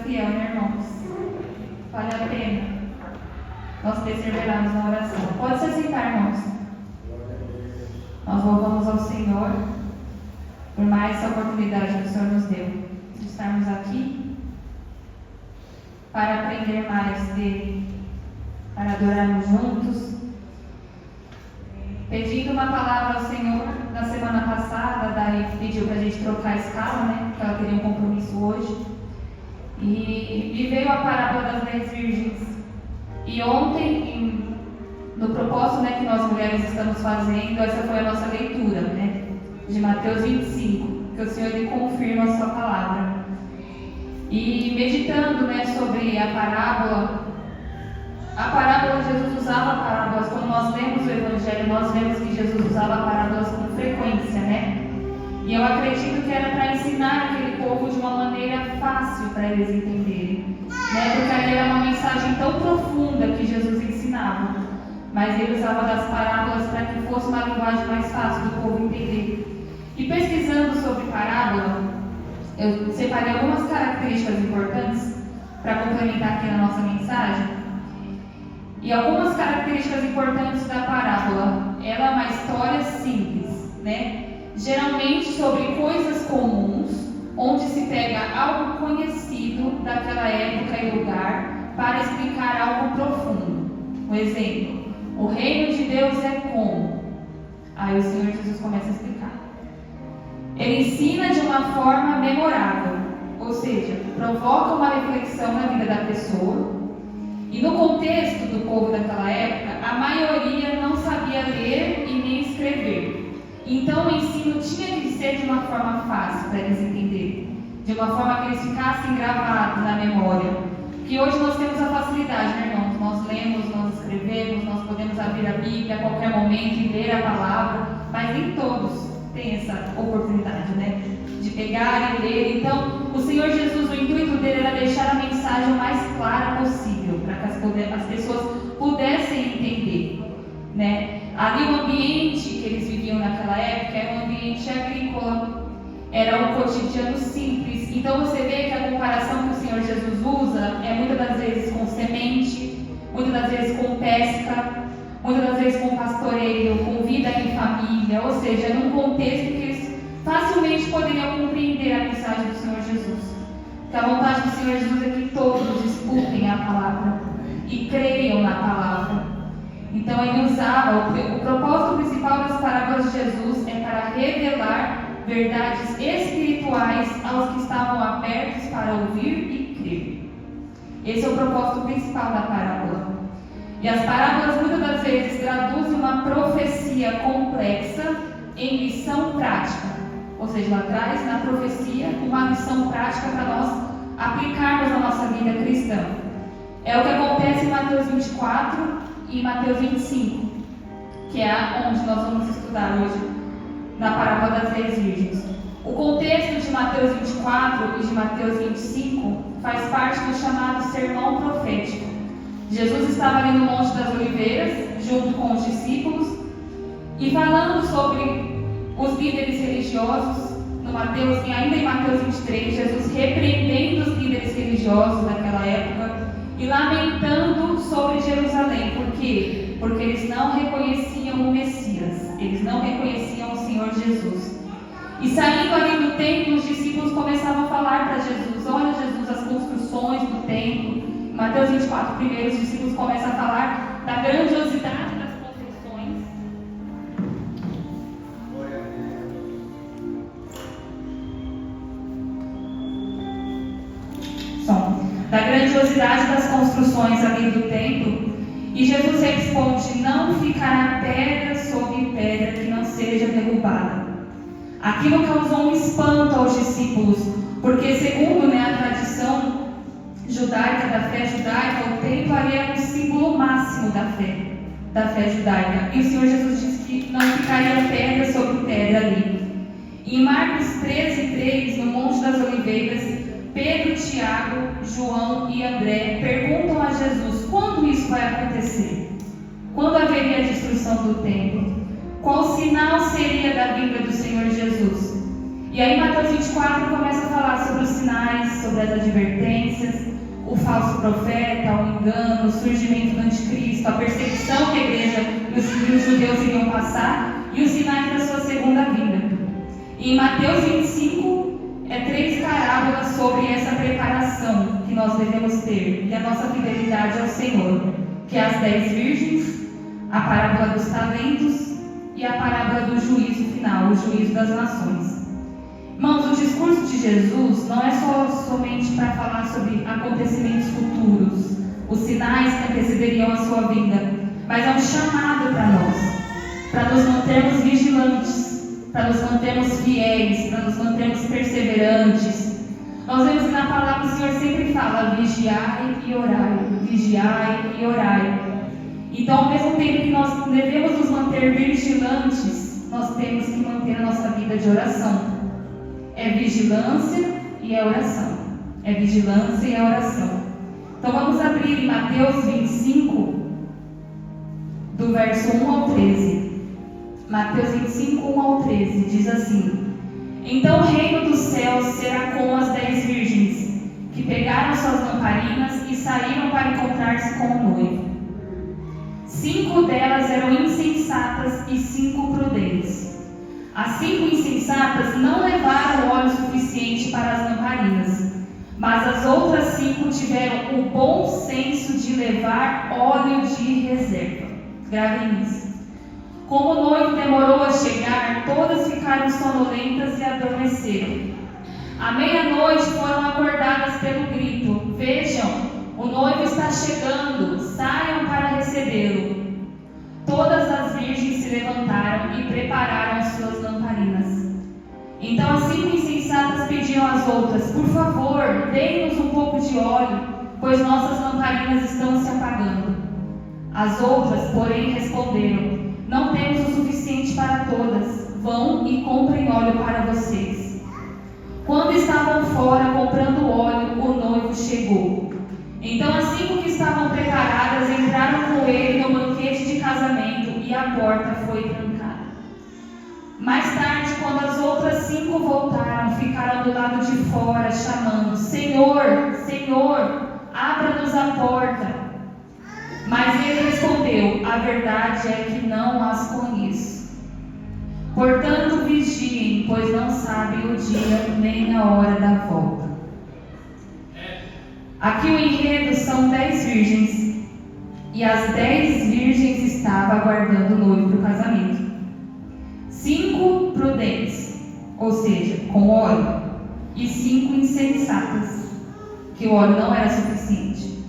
fiel, né, irmãos? Vale a pena nós perseverarmos na oração. Pode se sentar, irmãos. Nós louvamos ao Senhor por mais essa oportunidade que o Senhor nos deu de estarmos aqui para aprender mais dele, para adorarmos juntos. Pedindo uma palavra ao Senhor na semana passada, daí pediu para a gente trocar a escala, né? Porque ela teria um compromisso hoje. E me veio a parábola das 10 virgens. E ontem, no propósito, né, que nós mulheres estamos fazendo, essa foi a nossa leitura, né? De Mateus 25, que o Senhor lhe confirma a sua palavra. E meditando, né, sobre a parábola, Jesus usava parábolas. Quando nós lemos o Evangelho, nós vemos que Jesus usava parábolas com frequência, né? E eu acredito que era para ensinar aquele povo de uma maneira fácil para eles entenderem, né? Porque ali era uma mensagem tão profunda que Jesus ensinava, mas ele usava das parábolas para que fosse uma linguagem mais fácil do povo entender. E pesquisando sobre parábola, eu separei algumas características importantes para complementar aqui na nossa mensagem. E algumas características importantes da parábola. Ela é uma história simples, né? Geralmente sobre coisas comuns, onde se pega algo conhecido daquela época e lugar para explicar algo profundo. Um exemplo: o reino de Deus é como? Aí o Senhor Jesus começa a explicar. Ele ensina de uma forma memorável, ou seja, provoca uma reflexão na vida da pessoa. E no contexto do povo daquela época, a maioria não sabia ler e nem escrever. Então o ensino tinha que ser de uma forma fácil para eles entenderem, de uma forma que eles ficassem gravados na memória. Que hoje nós temos a facilidade, né, irmãos? Nós lemos, nós escrevemos, nós podemos abrir a Bíblia a qualquer momento e ler a palavra, mas nem todos têm essa oportunidade, né? De pegar e ler. Então, o Senhor Jesus, o intuito dele era deixar a mensagem o mais clara possível, para que as pessoas pudessem entender, né? Ali o ambiente que eles viviam naquela época era um ambiente agrícola, era um cotidiano simples. Então você vê que a comparação que o Senhor Jesus usa é muitas das vezes com semente, muitas das vezes com pesca, muitas das vezes com pastoreio, com vida em família, ou seja, num contexto que eles facilmente poderiam compreender a mensagem do Senhor Jesus. Que a vontade do Senhor Jesus é que todos escutem a palavra e creiam na palavra. Então ele usava, o propósito principal das parábolas de Jesus é para revelar verdades espirituais aos que estavam abertos para ouvir e crer. Esse é o propósito principal da parábola. E as parábolas muitas das vezes traduzem uma profecia complexa em lição prática. Ou seja, ela traz na profecia uma lição prática para nós aplicarmos na nossa vida cristã. É o que acontece em Mateus 24 e Mateus 25, que é onde nós vamos estudar hoje, na parábola das 10 virgens. O contexto de Mateus 24 e de Mateus 25 faz parte do chamado sermão profético. Jesus estava ali no Monte das Oliveiras, junto com os discípulos, e falando sobre os líderes religiosos, e ainda em Mateus 23, Jesus repreendendo os líderes religiosos daquela época e lamentando sobre Jerusalém. Por quê? Porque eles não reconheciam o Messias, eles não reconheciam o Senhor Jesus. E saindo ali do templo, os discípulos começavam a falar para Jesus: olha, Jesus, as construções do templo. Em Mateus 24, primeiro, os discípulos começam a falar da grandiosidade das construções. Da grandiosidade das construções ali do templo. E Jesus responde: não ficará pedra sobre pedra que não seja derrubada. Aquilo causou um espanto aos discípulos, porque segundo a tradição judaica, da fé judaica, o templo ali era um símbolo máximo da fé judaica. E o Senhor Jesus disse que não ficaria pedra sobre pedra ali. Em Marcos 13:3, no Monte das Oliveiras, Pedro, Tiago, João e André perguntam a Jesus: quando isso vai acontecer? Quando haveria a destruição do templo? Qual sinal seria da vinda do Senhor Jesus? E aí Mateus 24 começa a falar sobre os sinais, sobre as advertências. o falso profeta, o engano, o surgimento do anticristo, a perseguição que a igreja e os judeus iriam passar e os sinais da sua segunda vinda. E em Mateus 25, 3 parábolas sobre essa preparação que nós devemos ter e a nossa fidelidade ao Senhor, que é as 10 virgens, a parábola dos talentos e a parábola do juízo final, o juízo das nações. Irmãos, o discurso de Jesus não é somente para falar sobre acontecimentos futuros, os sinais que antecederiam a sua vinda, mas é um chamado para nos mantermos vigilantes, para nos mantermos fiéis, para nos mantermos perseverantes. Nós vemos que na palavra o Senhor sempre fala: vigiai e orai, vigiai e orai. Então, ao mesmo tempo que nós devemos nos manter vigilantes, nós temos que manter a nossa vida de oração. É vigilância e é oração. É vigilância e é oração. Então vamos abrir em Mateus 25, do verso 1 ao 13. Mateus 25, 1 ao 13, diz assim: Então o reino dos céus será como as 10 virgens, que pegaram suas lamparinas e saíram para encontrar-se com o noivo. 5 delas eram insensatas e 5 prudentes. As 5 insensatas não levaram óleo suficiente para as lamparinas, mas as outras 5 tiveram o bom senso de levar óleo de reserva. Gravem isso. Como o noivo demorou a chegar, todas ficaram sonolentas e adormeceram. À meia-noite foram acordadas pelo grito: Vejam, o noivo está chegando, saiam para recebê-lo. Todas as virgens se levantaram e prepararam as suas lamparinas. Então as 5 insensatas pediam às outras: Por favor, dê-nos um pouco de óleo, pois nossas lamparinas estão se apagando. As outras, porém, responderam: Não temos o suficiente para todas. Vão e comprem óleo para vocês. Quando estavam fora comprando óleo, o noivo chegou. Então as 5 que estavam preparadas entraram com ele no banquete de casamento e a porta foi trancada. Mais tarde, quando as outras 5 voltaram, ficaram do lado de fora, chamando: Senhor, Senhor, abra-nos a porta. Mas ele respondeu: A verdade é que não as conheço. Portanto, vigiem, pois não sabem o dia nem a hora da volta. Aqui o enredo são 10 virgens, e as 10 virgens estavam aguardando o noivo para o casamento. 5 prudentes, ou seja, com óleo, e 5 insensatas, que o óleo não era suficiente.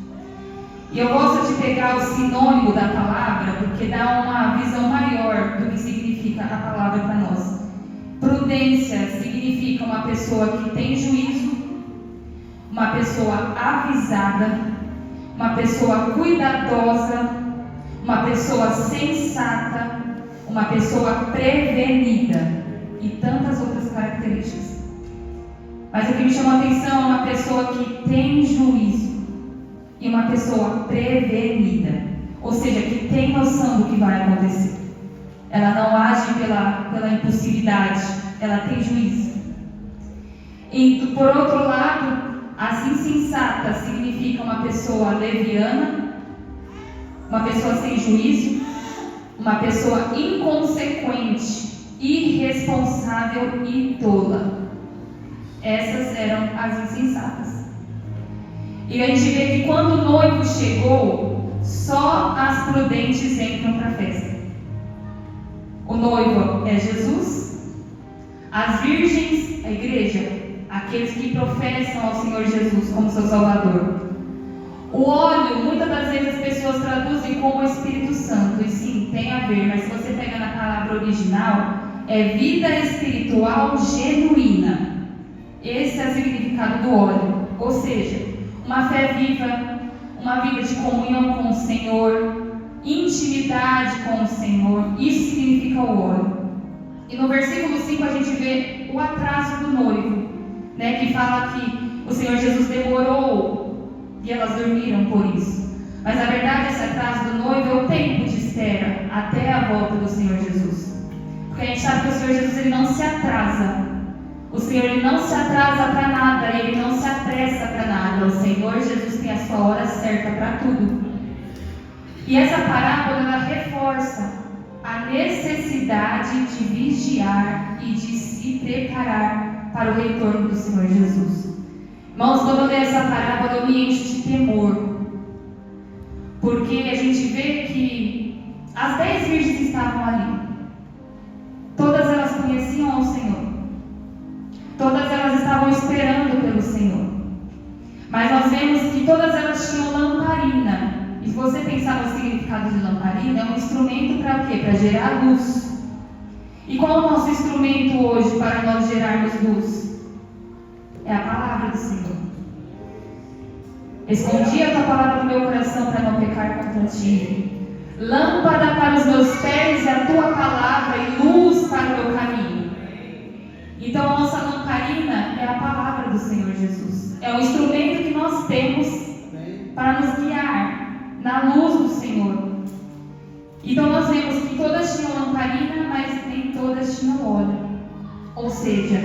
E eu gosto de pegar o sinônimo da palavra, porque dá uma visão maior do que significa a palavra para nós. Prudência significa uma pessoa que tem juízo, uma pessoa avisada, uma pessoa cuidadosa, uma pessoa sensata, uma pessoa prevenida e tantas outras características. Mas o que me chamou a atenção é uma pessoa que tem juízo e uma pessoa prevenida, ou seja, que tem noção do que vai acontecer. Ela não age pela impulsividade, ela tem juízo. E por outro lado, as insensatas significa uma pessoa leviana, uma pessoa sem juízo, uma pessoa inconsequente, irresponsável e tola. Essas eram as insensatas. E a gente vê que quando o noivo chegou, só as prudentes entram para a festa. O noivo é Jesus, as virgens, a igreja, aqueles que professam ao Senhor Jesus como seu Salvador. O óleo, muitas das vezes as pessoas traduzem como o Espírito Santo, e sim, tem a ver, mas se você pegar na palavra original, é vida espiritual genuína. Esse é o significado do óleo, ou seja, uma fé viva, uma vida de comunhão com o Senhor, intimidade com o Senhor. Isso significa o óleo. E no versículo 5 a gente vê o atraso do noivo, que fala que o Senhor Jesus demorou e elas dormiram por isso. Mas na verdade esse atraso do noivo é o tempo de espera até a volta do Senhor Jesus. Porque a gente sabe que o Senhor Jesus ele não se atrasa. O Senhor ele não se atrasa para nada, ele não se apressa para nada. O Senhor Jesus tem a certa para tudo. E essa parábola, ela reforça a necessidade de vigiar e de se preparar para o retorno do Senhor Jesus. Irmãos, quando eu leio essa parábola, eu me encho de temor, porque a gente vê que as 10 virgens estavam ali. Todas elas conheciam ao Senhor. Todas elas estavam esperando pelo Senhor. Mas nós vemos que todas elas tinham lamparina. E se você pensar no significado de lamparina, é um instrumento para quê? Para gerar luz. E qual é o nosso instrumento hoje para nós gerarmos luz? É a palavra do Senhor. Escondi a tua palavra no meu coração para não pecar contra ti. Lâmpada para os meus pés e a tua palavra e luz para o meu caminho. Então a nossa lamparina é a palavra do Senhor Jesus. É o instrumento que nós temos para nos guiar na luz do Senhor. Então nós vemos que todas tinham lamparina, mas nem todas tinham óleo. Ou seja,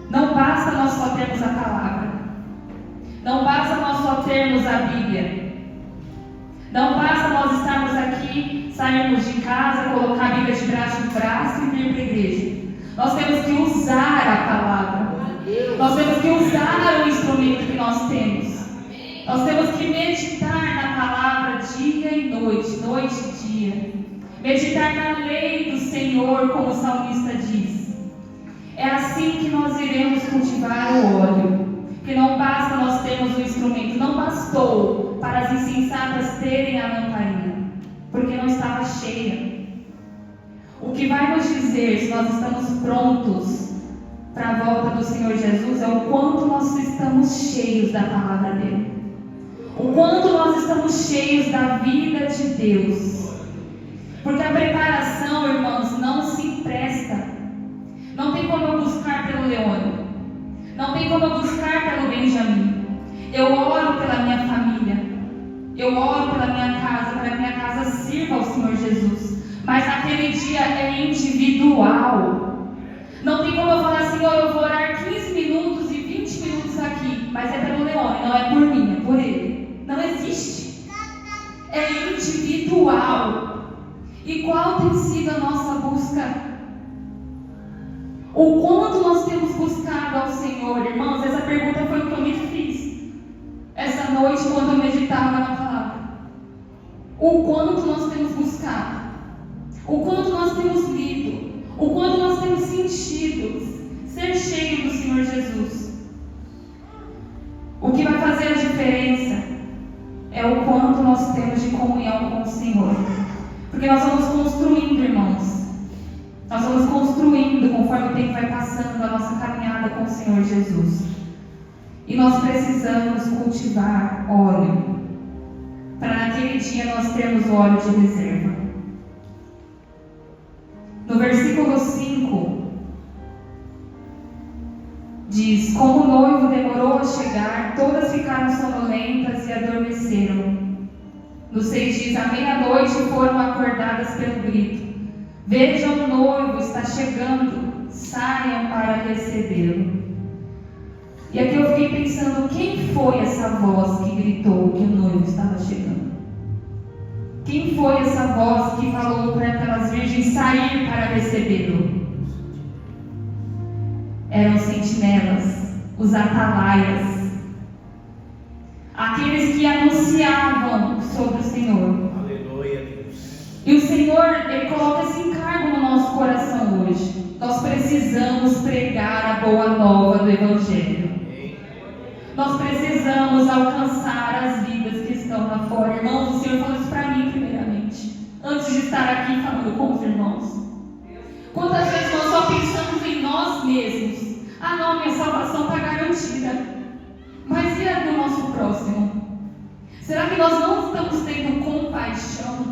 não basta nós só termos a palavra. Não basta nós só termos a Bíblia. Não basta nós estarmos aqui, sairmos de casa, colocar a Bíblia de braço em braço e vir para a igreja. Nós temos que usar a palavra. Nós temos que usar o instrumento que nós temos. Nós temos que meditar na palavra dia e noite, noite e dia. Meditar na lei do Senhor, como o salmista diz. É assim que nós iremos cultivar o óleo. Porque não basta nós termos o instrumento, não bastou para as insensatas terem a lamparina, porque não estava cheia. O que vai nos dizer se nós estamos prontos para a volta do Senhor Jesus é o quanto nós estamos cheios da palavra dele. O quanto nós estamos cheios da vida de Deus. Porque a preparação, irmãos, não se empresta. Não tem como eu buscar pelo Leone. Não tem como eu buscar pelo Benjamin. Eu oro pela minha família. Eu oro pela minha casa, para que minha casa sirva ao Senhor Jesus. Mas naquele dia é individual. Não tem como eu falar, Senhor, eu vou orar 15 minutos e 20 minutos aqui. Mas é pelo Leone, não é por mim, é por ele. Não existe. É individual. E qual tem sido a nossa busca? O quanto nós temos buscado ao Senhor, irmãos? Essa pergunta foi o que eu me fiz essa noite quando eu meditava na palavra. O quanto nós temos buscado, o quanto nós temos lido, o quanto nós temos sentido ser cheio do Senhor Jesus. O que vai fazer a diferença é o quanto nós temos de comunhão com o Senhor. Porque nós vamos construindo, irmãos. Nós vamos construindo conforme o tempo vai passando a nossa caminhada com o Senhor Jesus. E nós precisamos cultivar óleo, para naquele dia nós termos óleo de reserva. No versículo 5, diz: como o noivo demorou a chegar, todas ficaram sonolentas e adormeceram. No 6 diz: à meia-noite foram acordadas pelo grito: vejam, o noivo está chegando, saiam para recebê-lo. E aqui eu fiquei pensando, quem foi essa voz que gritou que o noivo estava chegando? Quem foi essa voz que falou para aquelas virgens sair para recebê-lo? Eram os sentinelas, os atalaias, aqueles que anunciavam sobre o Senhor. E o Senhor, Ele coloca esse encargo no nosso coração hoje. Nós precisamos pregar a boa nova do Evangelho. Nós precisamos alcançar as vidas que estão lá fora. Irmãos, o Senhor falou isso para mim primeiramente, antes de estar aqui falando com os irmãos. Quantas vezes nós só pensamos em nós mesmos? Ah não, minha salvação está garantida. Mas e a do nosso próximo? Será que nós não estamos tendo compaixão?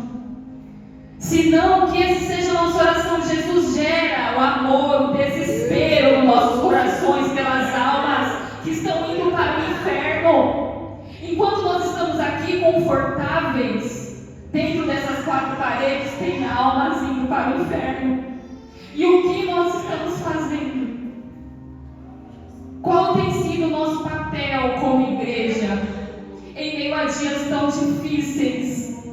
Se não, que esse seja a nossa oração. Jesus gera o amor, o desespero nos nossos corações pelas almas que estão indo para o inferno. Enquanto nós estamos aqui confortáveis dentro dessas 4 paredes, tem almas indo para o inferno. E o que nós estamos fazendo? Qual tem sido o nosso papel como igreja em meio a dias tão difíceis.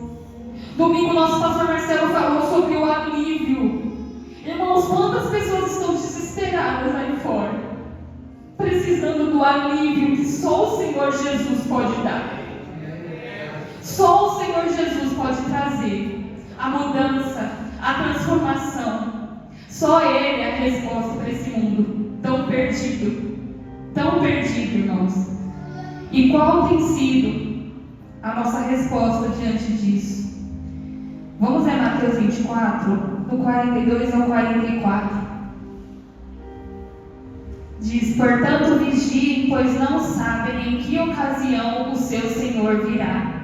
Domingo, nosso pastor Marcelo falou sobre o alívio. Irmãos, quantas pessoas estão desesperadas aí fora, precisando do alívio que só o Senhor Jesus pode dar. Só o Senhor Jesus pode trazer a mudança, a transformação. Só Ele é a resposta para esse mundo tão perdido, irmãos. E qual tem sido a nossa resposta diante disso? Vamos ler Mateus 24, do 42 ao 44. Diz: portanto vigiem, pois não sabem em que ocasião o seu Senhor virá.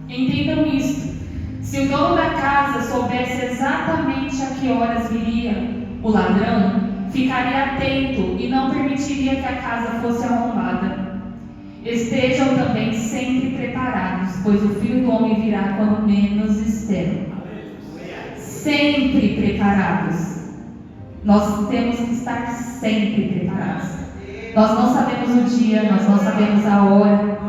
Entendam isto: se o dono da casa soubesse exatamente a que horas viria o ladrão, ficaria atento e não permitiria que a casa fosse arrombada. Estejam também sempre preparados, pois o Filho do Homem virá quando menos esperam. Sempre preparados. Nós temos que estar sempre preparados. Nós não sabemos o dia, nós não sabemos a hora,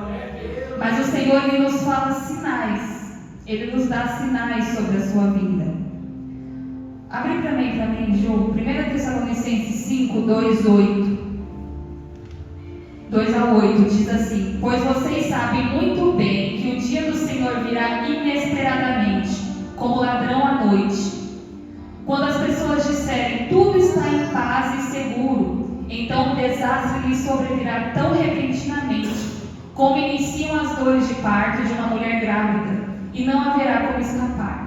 mas o Senhor, Ele nos fala sinais. Ele nos dá sinais sobre a sua vida. Abre para mim, Ju, 1 Tessalonicenses 5, 2 a 8, diz assim: pois vocês sabem muito bem que o dia do Senhor virá inesperadamente, como ladrão à noite. Quando as pessoas disserem tudo está em paz e seguro, então o desastre lhes sobrevirá tão repentinamente, como iniciam as dores de parto de uma mulher grávida, e não haverá como escapar.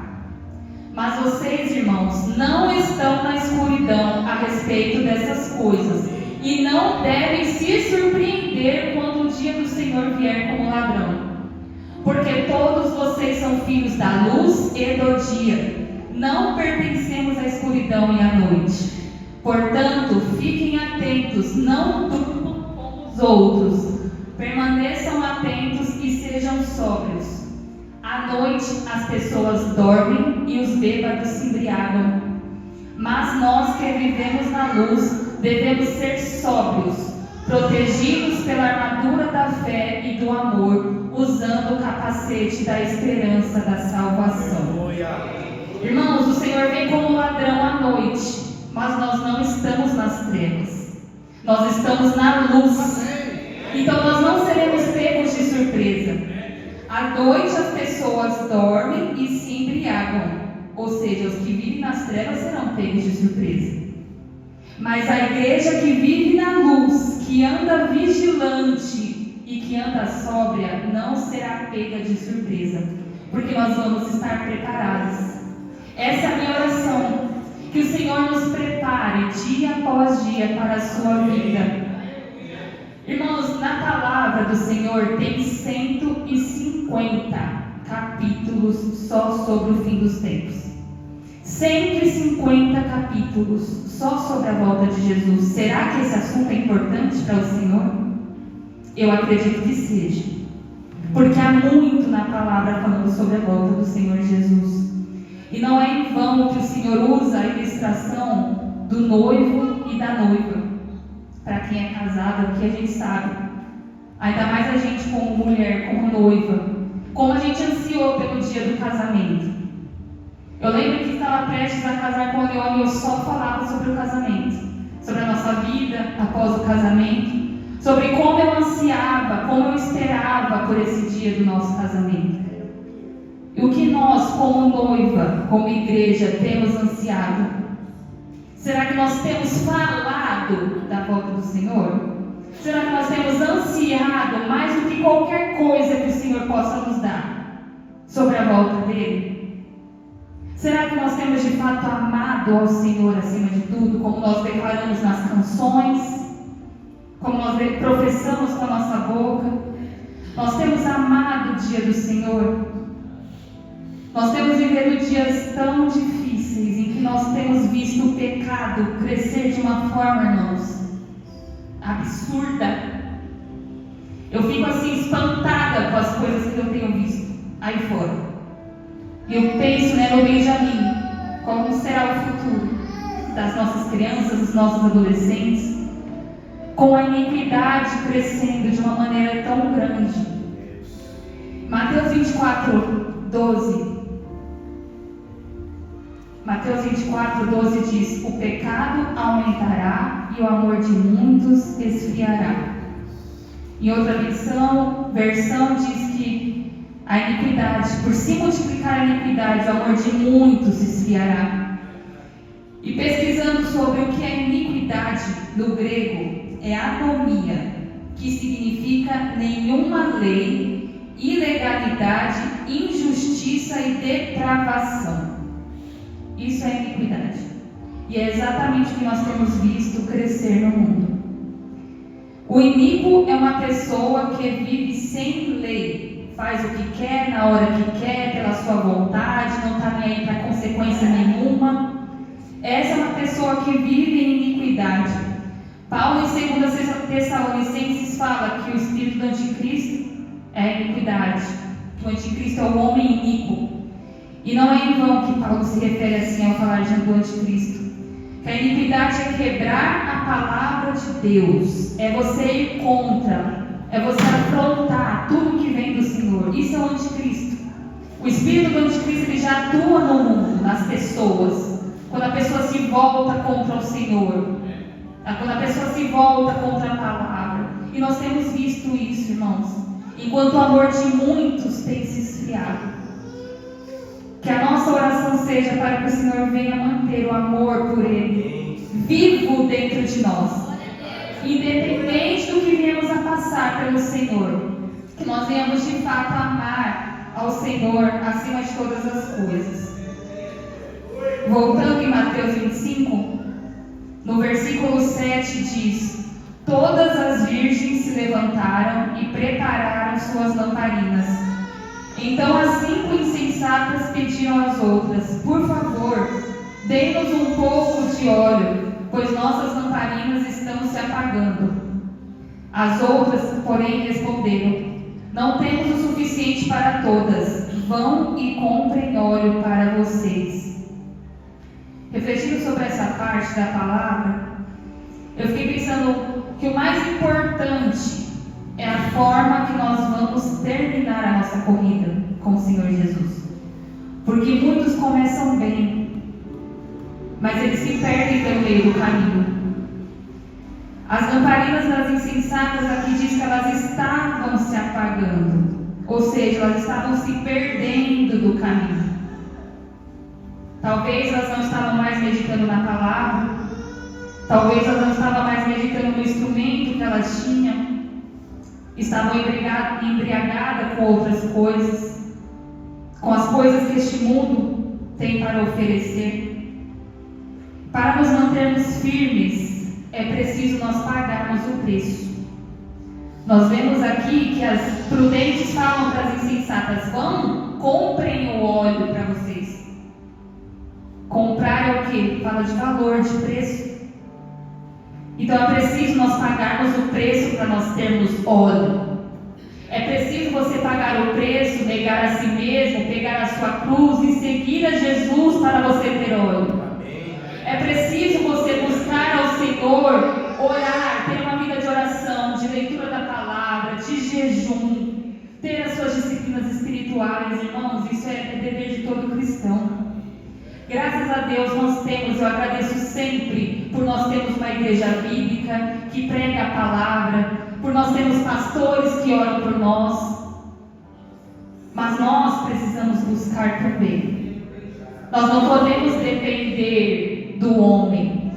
Mas vocês, irmãos, não estão na escuridão a respeito dessas coisas, e não devem se surpreender quando o dia do Senhor vier como ladrão. Porque todos vocês são filhos da luz e do dia. Não pertencemos à escuridão e à noite. Portanto, fiquem atentos, não durmam como os outros. Permaneçam atentos e sejam sóbrios. À noite as pessoas dormem e os bêbados se embriagam. Mas nós que vivemos na luz devemos ser sóbrios, protegidos pela armadura da fé e do amor, usando o capacete da esperança da salvação. Irmãos, o Senhor vem como ladrão à noite, mas nós não estamos nas trevas, nós estamos na luz. Então nós não seremos pegos de surpresa. À noite as pessoas dormem e se embriagam, ou seja, os que vivem nas trevas serão pegos de surpresa. Mas a igreja que vive na luz, que anda vigilante e que anda sóbria, não será pega de surpresa, porque nós vamos estar preparados. Essa é a minha oração, que o Senhor nos prepare dia após dia para a sua vida. Irmãos, na palavra do Senhor tem 150 capítulos só sobre o fim dos tempos. 150 capítulos só sobre a volta de Jesus. Será que esse assunto é importante para o Senhor? Eu acredito que seja, porque há muito na palavra falando sobre a volta do Senhor Jesus. E não é em vão que o Senhor usa a ilustração do noivo e da noiva. Para quem é casado, aqui a gente sabe, ainda mais a gente como mulher, como noiva, como a gente ansiou pelo dia do casamento. Eu lembro que estava prestes a casar com o Leone e eu só falava sobre o casamento, sobre a nossa vida após o casamento, sobre como eu ansiava, como eu esperava por esse dia do nosso casamento. E o que nós, como noiva, como igreja, temos ansiado? Será que nós temos falado da volta do Senhor? Será que nós temos ansiado mais do que qualquer coisa que o Senhor possa nos dar sobre a volta dele? Será que nós temos de fato amado ao Senhor acima de tudo, como nós declaramos nas canções, como nós professamos com a nossa boca? Nós temos amado o dia do Senhor? Nós temos vivido dias tão difíceis em que nós temos visto o pecado crescer de uma forma, irmãos, absurda. Eu fico assim espantada com as coisas que eu tenho visto aí fora. E eu penso, no Benjamin, como será o futuro das nossas crianças, dos nossos adolescentes, com a iniquidade crescendo de uma maneira tão grande. Mateus 24, 12. Mateus 24, 12 diz: o pecado aumentará e o amor de muitos esfriará. Em outra versão diz que a iniquidade, por se multiplicar a iniquidade, o amor de muitos esfriará. E pesquisando sobre o que é iniquidade no grego, é anomia, que significa nenhuma lei, ilegalidade, injustiça e depravação. Isso é iniquidade. E é exatamente o que nós temos visto crescer no mundo. O iníquo é uma pessoa que vive sem lei, faz o que quer, na hora que quer, pela sua vontade, não está nem aí para consequência nenhuma. Essa é uma pessoa que vive em iniquidade. Paulo, em 2 Tessalonicenses, fala que o espírito do anticristo é a iniquidade, que o anticristo é o homem iníquo. E não é em vão que Paulo se refere assim ao falar do anticristo. Que a iniquidade é quebrar a palavra de Deus, é você ir contra, é você afrontar tudo que vem do Senhor. Isso é o anticristo. O espírito do anticristo ele já atua no mundo, nas pessoas. Quando a pessoa se volta contra o Senhor, quando a pessoa se volta contra a palavra. E nós temos visto isso, irmãos, enquanto o amor de muitos tem se esfriado. Que a nossa oração seja para que o Senhor venha manter o amor por Ele vivo dentro de nós, independente do que viemos a passar pelo Senhor, que nós venhamos de fato amar ao Senhor acima de todas as coisas. Voltando em Mateus 25, no versículo 7 diz: todas as virgens se levantaram e prepararam suas lamparinas. Então as 5 insensatas pediram às outras: por favor, dê-nos um pouco de óleo, pois nossas lamparinas estão se apagando. As outras, porém, responderam: não temos o suficiente para todas, vão e comprem óleo para vocês. Refletindo sobre essa parte da palavra, eu fiquei pensando que o mais importante é a forma que nós vamos terminar a nossa corrida com o Senhor Jesus. Porque muitos começam bem, mas eles se perdem pelo meio do caminho. As lamparinas das insensatas aqui diz que elas estavam se apagando, ou seja, elas estavam se perdendo do caminho. Talvez elas não estavam mais meditando na palavra, talvez elas não estavam mais meditando no instrumento que elas tinham, estavam embriagadas com outras coisas, com as coisas que este mundo tem para oferecer. Para nos mantermos firmes, é preciso nós pagarmos o preço. Nós vemos aqui que as prudentes falam para as insensatas: vão, comprem o óleo para vocês. Comprar é o quê? Fala de valor, de preço. Então é preciso nós pagarmos o preço para nós termos óleo. É preciso você pagar o preço, negar a si mesmo, pegar a sua cruz e seguir a Jesus para você ter óleo. É preciso você buscar ao Senhor, orar, ter uma vida de oração, de leitura da palavra, de jejum, ter as suas disciplinas espirituais, irmãos. Isso é dever de todo cristão. Graças a Deus nós temos, eu agradeço sempre por nós termos uma igreja bíblica que prega a palavra, por nós termos pastores que oram por nós, mas nós precisamos buscar também. Nós não podemos depender do homem.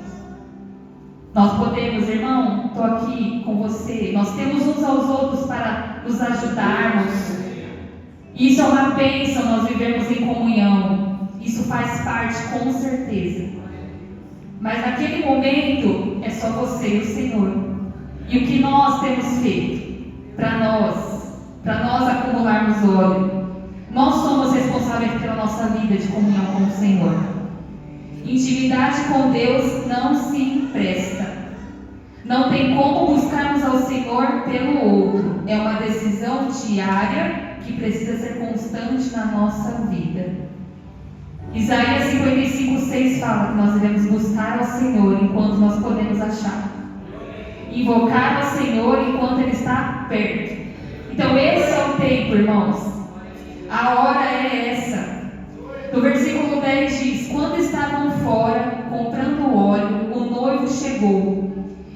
Nós podemos, irmão, estou aqui com você, nós temos uns aos outros para nos ajudarmos. Isso é uma bênção, nós vivemos em comunhão. Isso faz parte, com certeza. Mas naquele momento é só você e o Senhor. E o que nós temos feito para nós acumularmos óleo? Nós somos responsáveis pela nossa vida de comunhão com o Senhor. Intimidade com Deus não se empresta. Não tem como buscarmos ao Senhor pelo outro. É uma decisão diária que precisa ser constante na nossa vida. Isaías 55:6 fala que nós devemos buscar ao Senhor enquanto nós podemos achar. Invocar ao Senhor enquanto Ele está perto. Então esse é o tempo, irmãos. A hora é essa. No versículo 10 diz: quando estavam fora comprando óleo, o noivo chegou.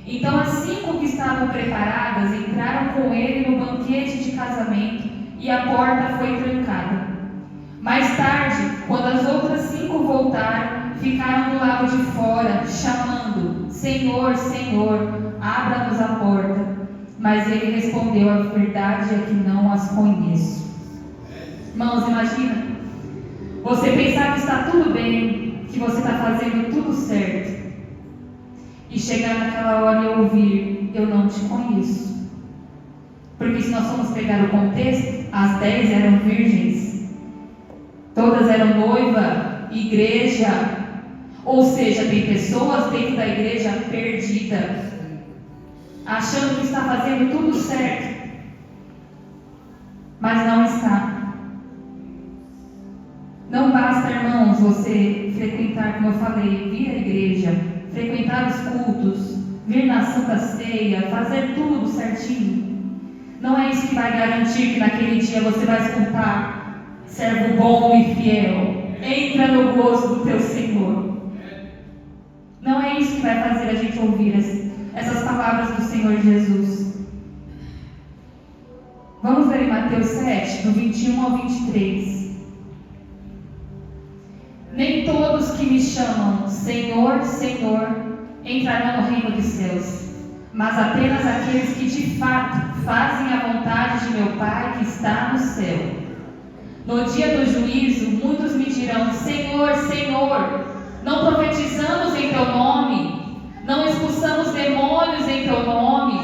Então as 5 que estavam preparadas entraram com ele no banquete de casamento e a porta foi trancada. Mais tarde, quando as outras 5 voltaram, ficaram do lado de fora, chamando: Senhor, Senhor, abra-nos a porta. Mas ele respondeu: a verdade é que não as conheço. Irmãos, imagina você pensar que está tudo bem, que você está fazendo tudo certo, e chegar naquela hora e ouvir: eu não te conheço. Porque se nós formos pegar o contexto, as 10 eram virgens, todas eram noiva, igreja, ou seja, tem pessoas dentro da igreja perdidas, achando que está fazendo tudo certo, mas não está. Não basta, irmãos, você frequentar, como eu falei, vir à igreja, frequentar os cultos, vir na Santa Ceia, fazer tudo certinho. Não é isso que vai garantir que naquele dia você vai escutar: servo bom e fiel, entra no gozo do teu Senhor. Não é isso que vai fazer a gente ouvir essas palavras do Senhor Jesus. Vamos ver em Mateus 7, do 21 ao 23. Nem todos que me chamam Senhor, Senhor entrarão no reino dos céus, mas apenas aqueles que de fato fazem a vontade de meu Pai que está no céu. No dia do juízo, muitos me dirão: Senhor, Senhor, não profetizamos em teu nome, não expulsamos demônios em teu nome,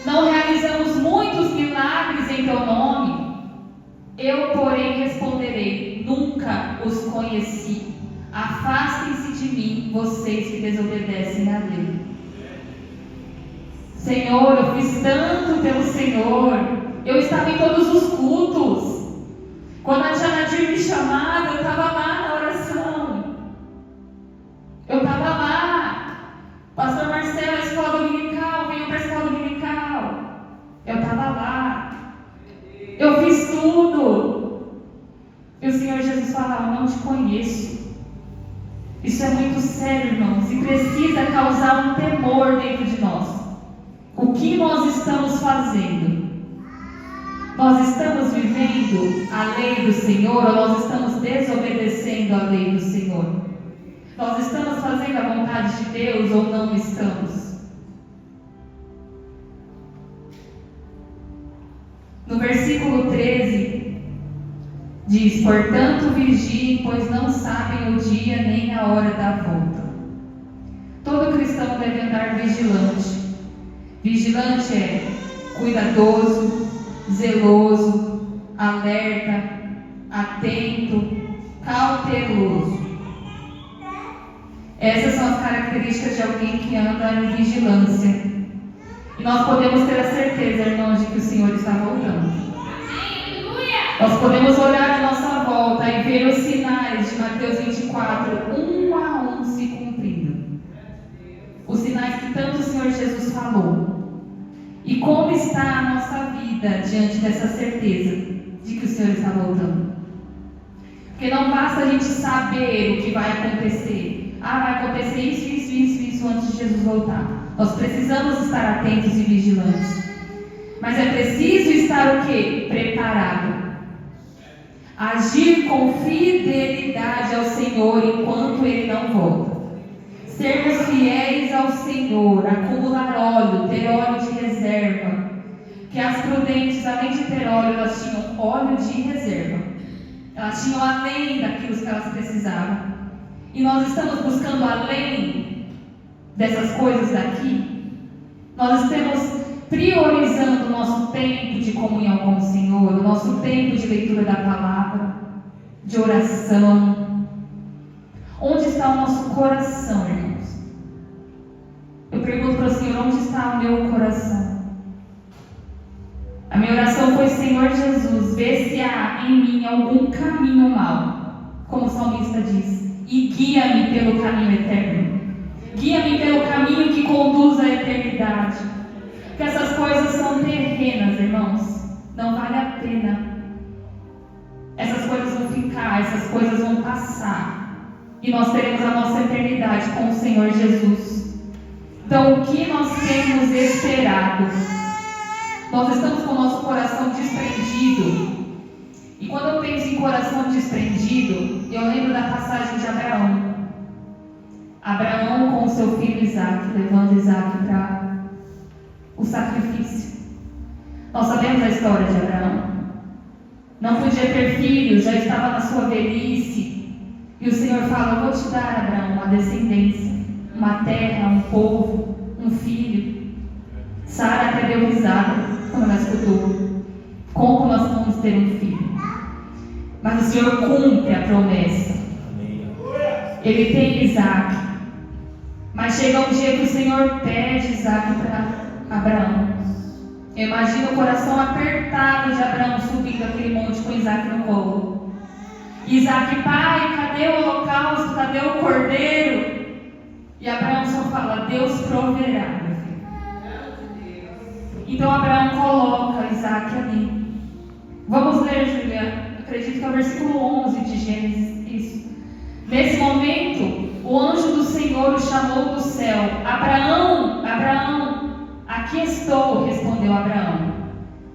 não realizamos muitos milagres em teu nome. Eu, porém, responderei: nunca os conheci. Afastem-se de mim, vocês que desobedecem à lei. Senhor, eu fiz tanto pelo Senhor, eu estava em todos os cultos. Quando a Tia Nadir me chamava, eu estava lá na oração, eu estava lá. Pastor Marcelo, a escola dominical, venham para a escola dominical, eu estava lá, eu fiz tudo. E o Senhor Jesus falava: eu não te conheço. Isso é muito sério, irmãos, e precisa causar um temor dentro de nós. O que nós estamos fazendo? Nós estamos vivendo a lei do Senhor ou nós estamos desobedecendo a lei do Senhor? Nós estamos fazendo a vontade de Deus ou não estamos? No versículo 13 diz: portanto vigiem, pois não sabem o dia nem a hora da volta. Todo cristão deve andar vigilante. Vigilante é cuidadoso, zeloso, alerta, atento, cauteloso. Essas são as características de alguém que anda em vigilância. E nós podemos ter a certeza, irmãos, de que o Senhor está voltando. Nós podemos olhar à nossa volta e ver os sinais de Mateus 24, um a um se cumprindo. Os sinais que tanto o Senhor Jesus falou. E como está a nossa vida diante dessa certeza de que o Senhor está voltando? Porque não basta a gente saber o que vai acontecer. Vai acontecer isso antes de Jesus voltar. Nós precisamos estar atentos e vigilantes. Mas é preciso estar o quê? Preparado. Agir com fidelidade ao Senhor enquanto Ele não volta. Sermos fiéis ao Senhor, acumular óleo, ter óleo de reserva. Que as prudentes, além de ter óleo, elas tinham óleo de reserva. Elas tinham além daquilo que elas precisavam. E nós estamos buscando além dessas coisas daqui. Nós estamos priorizando o nosso tempo de comunhão com o Senhor, o nosso tempo de leitura da palavra, de oração. Onde está o nosso coração, irmãos? Eu pergunto para o Senhor: onde está o meu coração? A minha oração foi: Senhor Jesus, vê se há em mim algum caminho mau, como o salmista diz, e guia-me pelo caminho eterno. Guia-me pelo caminho que conduz à eternidade. Porque essas coisas são terrenas, irmãos. Não vale a pena. Essas essas coisas vão passar e nós teremos a nossa eternidade com o Senhor Jesus. Então, o que nós temos esperado? Nós estamos com o nosso coração desprendido. E quando eu penso em coração desprendido, eu lembro da passagem de Abraão. Abraão com o seu filho Isaac, levando Isaac para o sacrifício. Nós sabemos a história de Abraão. Não podia ter filhos, já estava na sua velhice. E o Senhor fala: eu vou te dar, Abraão, uma descendência, uma terra, um povo, um filho. Sara até deu risada quando ela escutou. Como nós vamos ter um filho? Mas o Senhor cumpre a promessa. Ele tem Isaac. Mas chega um dia que o Senhor pede Isaac para Abraão. Eu imagino o coração apertado de Abraão subindo aquele monte com Isaac no colo. Isaac: pai, cadê o holocausto? Cadê o cordeiro? E Abraão só fala: Deus proverá, meu filho. Então Abraão coloca Isaac ali. Vamos ler, Julia. Acredito que é o versículo 11 de Gênesis. Isso. Nesse momento, o anjo do Senhor o chamou do céu: Abraão, Abraão. Aqui estou, respondeu Abraão.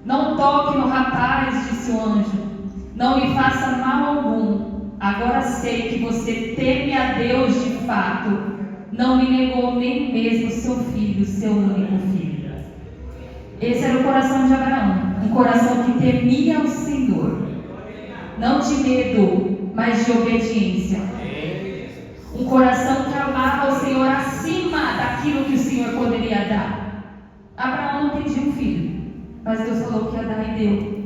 Não toque no rapaz, disse o anjo. Não lhe faça mal algum. Agora sei que você teme a Deus de fato. Não me negou nem mesmo seu filho, seu único filho. Esse era o coração de Abraão. Um coração que temia o Senhor. Não de medo, mas de obediência. Um coração que amava o Senhor acima daquilo que o Senhor poderia dar. Abraão não pediu um filho, mas Deus falou que ia dar e deu.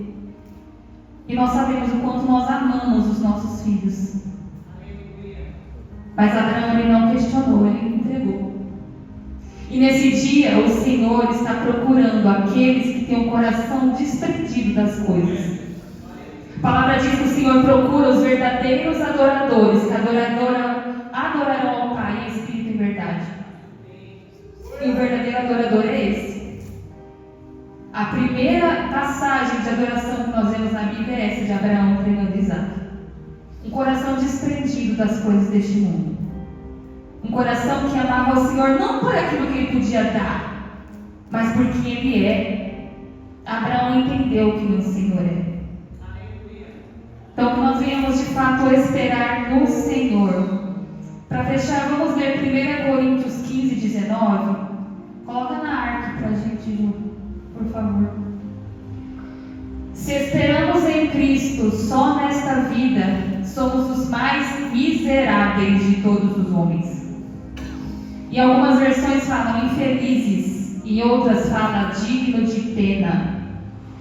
E nós sabemos o quanto nós amamos os nossos filhos. Mas Abraão, ele não questionou, ele entregou. E nesse dia o Senhor está procurando aqueles que têm o coração desprendido das coisas. A palavra diz que o Senhor procura os verdadeiros adoradores, que adorarão ao Pai em espírito e verdade. E o verdadeiro adorador é esse. A primeira passagem de adoração que nós vemos na Bíblia é essa de Abraão entregando Isaac. Um coração desprendido das coisas deste mundo. Um coração que amava o Senhor não por aquilo que ele podia dar, mas por quem ele é. Abraão entendeu quem o Senhor é. Então que nós venhamos de fato esperar no Senhor. Para fechar, vamos ler 1 Coríntios 15, 19. Coloca na arte para a gente, Ju, por favor. Se esperamos em Cristo só nesta vida, somos os mais miseráveis de todos os homens. Em algumas versões falam infelizes, em outras falam digno de pena.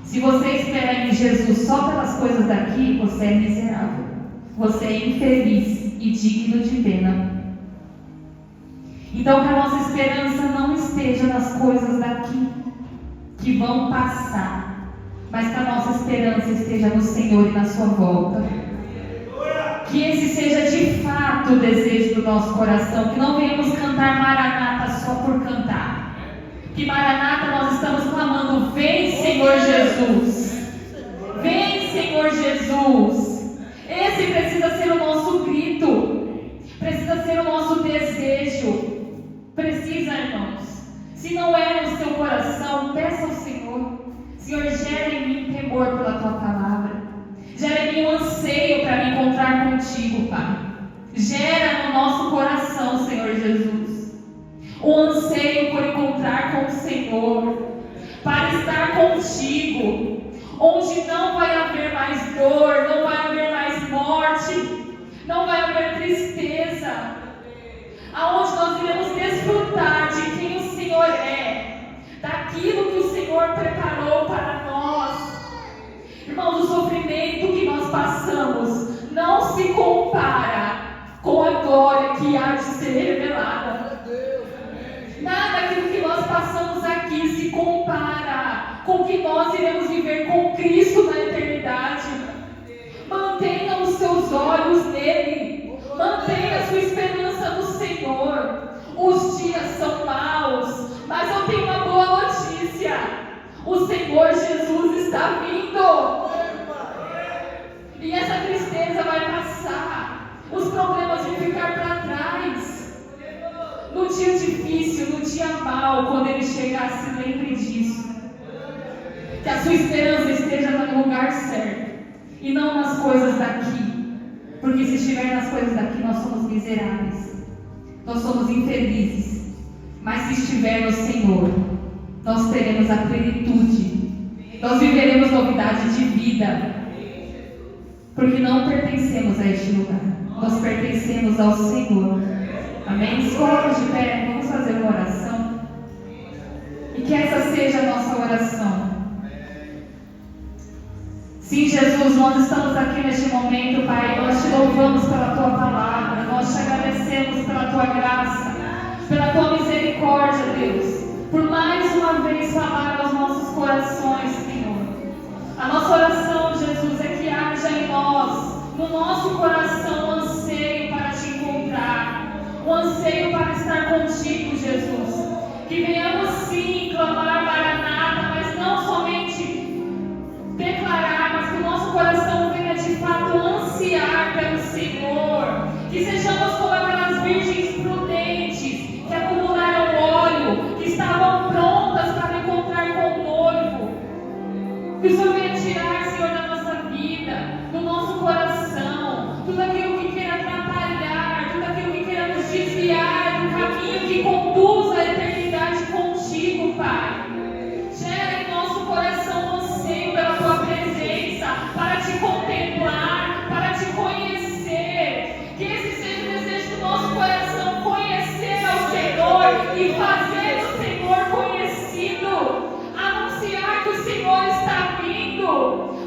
Se você espera em Jesus só pelas coisas daqui, você é miserável. Você é infeliz e digno de pena. Então que a nossa esperança não esteja nas coisas daqui, que vão passar, mas que a nossa esperança esteja no Senhor e na sua volta. Que esse seja de fato o desejo do nosso coração, que não venhamos cantar Maranata só por cantar. Que Maranata nós estamos clamando: vem Senhor Jesus, vem Senhor Jesus. Esse precisa ser o nosso grito, precisa ser o nosso desejo. Precisa, irmãos. Se não é no seu coração, peça ao Senhor: Senhor, gera em mim temor pela Tua palavra. Gera em mim um anseio para me encontrar contigo, Pai. Gera no nosso coração, Senhor Jesus, um anseio por encontrar com o Senhor, para estar contigo, onde não vai haver mais dor, não vai haver mais morte, não vai haver tristeza, aonde nós iremos desfrutar de quem o Senhor é, daquilo que o Senhor preparou para nós. Irmãos, o sofrimento que nós passamos não se compara com a glória que há de ser revelada. Nada daquilo que nós passamos aqui se compara com o que nós iremos viver com Cristo na eternidade. Mantenha os seus olhos nele, mantenha a sua esperança no Senhor. Os dias são maus, mas eu tenho uma boa notícia: o Senhor Jesus está vindo. E essa tristeza vai passar. dia difícil, no dia mau, quando ele chegar, se lembre disso. Que a sua esperança esteja no lugar certo e não nas coisas daqui. Porque se estiver nas coisas daqui, nós somos miseráveis, nós somos infelizes. Mas se estiver no Senhor, nós teremos a plenitude, nós viveremos novidade de vida. Porque não pertencemos a este lugar, nós pertencemos ao Senhor. Amém? Se coloca de pé, vamos fazer uma oração. E que essa seja a nossa oração. Sim, Jesus, nós estamos aqui neste momento, Pai. Nós te louvamos pela Tua palavra, nós te agradecemos pela Tua graça, pela Tua misericórdia, Deus, por mais uma vez falar aos nossos corações, Senhor. A nossa oração, Jesus, é que haja em nós, no nosso coração, um anseio para te encontrar, um anseio para estar contigo, Jesus. Que venhamos sim clamar Maranata, mas não somente declarar, mas que o nosso coração venha de fato ansiar pelo Senhor. Que sejamos como aquelas virgens prudentes que acumularam óleo, que estavam prontas para encontrar com o noivo. Que o Senhor venha tirar, Senhor, da nossa vida, do nosso coração, tudo aquilo que queira atrapalhar, tudo aquilo que queira nos desviar do caminho que conduz à eternidade contigo, Pai. Gera em nosso coração um anseio pela Tua presença, para te contemplar, para te conhecer. Que esse seja o desejo do nosso coração, conhecer ao Senhor e fazer o Senhor conhecido. Anunciar que o Senhor está vindo,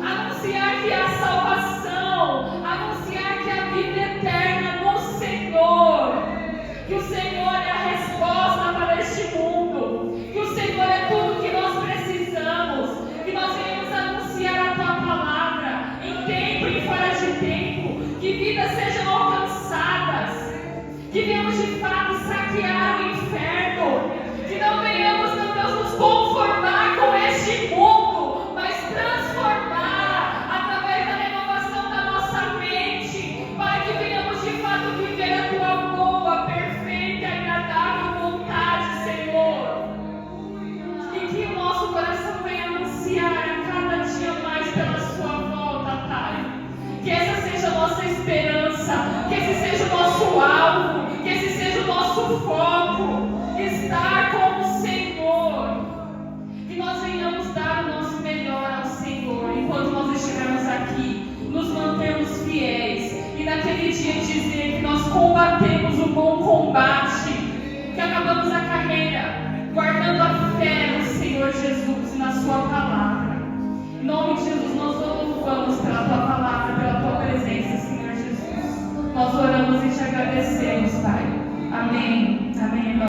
anunciar que há salvação, anunciar que há vida eterna no Senhor, que o Senhor é a resposta para este mundo, que o Senhor é tudo que nós precisamos, que nós venhamos anunciar a Tua palavra em tempo e fora de tempo, que vidas sejam alcançadas, que venhamos de fato saquear o inferno, que não venhamos, meu Deus, nos conformar com este mundo, mas transformar através da renovação da nossa mente, para que venhamos de fato viver a Tua boa, perfeita e agradável vontade, Senhor. E que o nosso coração venha anunciar a cada dia mais pela Sua volta, Pai. Que essa seja a nossa esperança, que esse seja o nosso alvo, que esse seja o nosso foco, estar com o Senhor. Que nós venhamos dar o nosso melhor ao Senhor, enquanto nós estivermos aqui, nos mantermos fiéis, e naquele dia dizer que nós combatemos o bom combate, que acabamos a carreira, guardando a fé no Senhor Jesus e na Sua palavra. Em nome de Jesus, nós louvamos pela Tua palavra, pela Tua presença, Senhor Jesus. Nós oramos e te agradecemos, Pai. Amém.